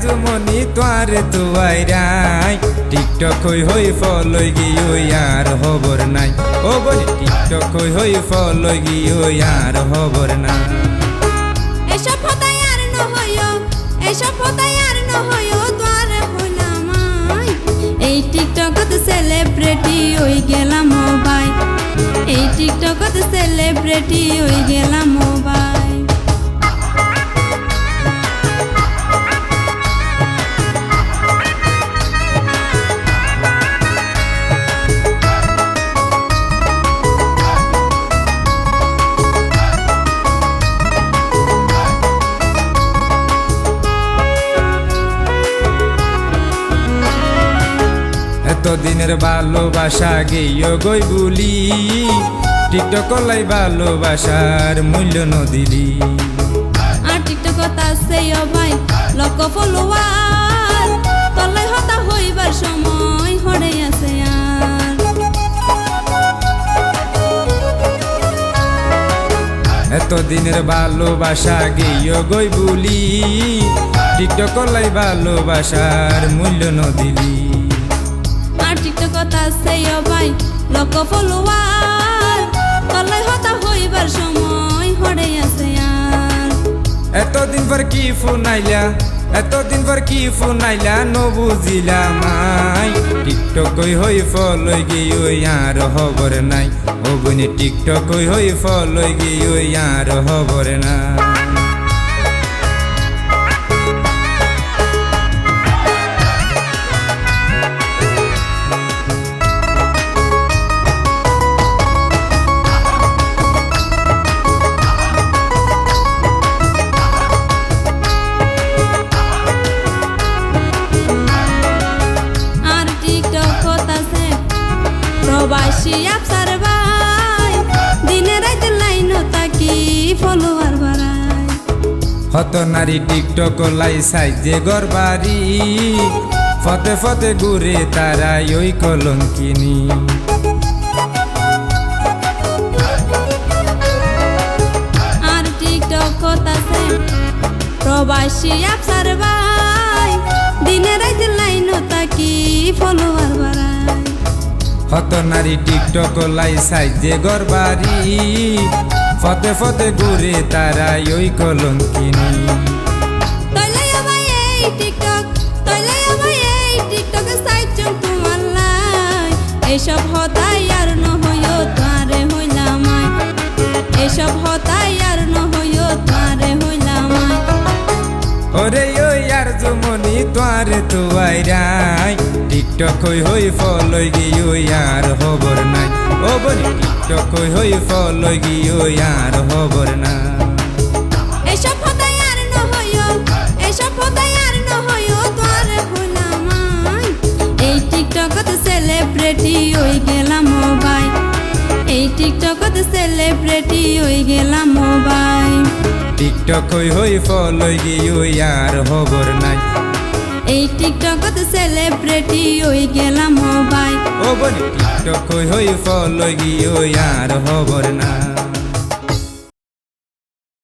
জুমনি তোয়ার তুয়াই রাই TikTok হই ফলই গিয়ে আর হবর নাই ও বলি টিকটক হই ফলই গিয়ে আর হবর না এসব হতাই আর নহয়ো এসব হতাই আর নহয়ো তোয়ার হইলাম এই টিকটকত সেলিব্রিটি হই গেলাম ভাই এই টিকটকত সেলিব্রিটি হই গেলাম ভাই এতদিনের ভালোবাসা গেইও গই বুলি টিকটক লাই ভালোবাসার মূল্য নদিলি আর টিকটকত আছে ভাই লক্ষ ফলোয়ার তলাই হতা হইবার সময় হরে আছে আর এতদিনের ভালোবাসা গেইও গই বুলি টিকটক লাই ভালোবাসার মূল্য নদিলি আর টিকটকত আছে ভাই লক্ষ ফলোয়ার তলাই হতা হইবার সময় হরে আছে আর এতদিন পর কি ফোন আইলা এতদিন পর কি ফোন আইলা নো বুঝিলাম আই টিকটক হই ফলই গিয়ে আর হবর নাই ও বনি টিকটক হই ফলই গিয়ে আর হবর না প্রবাসী আফসার ভাই দিনে রাতে লাইন তাকি ফলোয়ার বাড়ায় হত নারী টিকটক লাই সাইজে গরবারি ফতে ফতে ঘুরে তারা ওই কলঙ্কিনী আর টিকটক আছে প্রবাসী আফসার ভাই দিনে রাতে লাইন তাকি ফলোয়ার বাড়ায় হত নারী টিকটক লাই সাইজে গরবারি ফতে ফতে ঘুরে তারা ওই কলঙ্কিনী তইলাই ভাই এই টিকটক তইলাই ভাই এই টিকটক সাইজ তোমার লাই এসব হতাই আর নহয়ো তারে হইলাম এসব হতাই আর নহয়ো তারে হইলাম ওরে ওই আর জুমনি তোয়ার তুয়াই রাই টিকটক হই ফলই গিয়ে আর হবর নাই ও বলি টিকটক হই ফলই গিয়ে আর হবর না এসব হতাই আর নহয়ো এসব হতাই আর নহয়ো তোয়ারে হইলাম এই টিকটকত সেলিব্রিটি হই গেলাম ভাই এই টিকটকত সেলিব্রিটি হই গেলাম ভাই টিকটক হই ফলই গিয়ে আর হবর নাই এই টিকটকত সেলিব্রিটি হই গেলাম ভাই ও বলি টিকটক হই ফলই গিয়ে আর হবর না।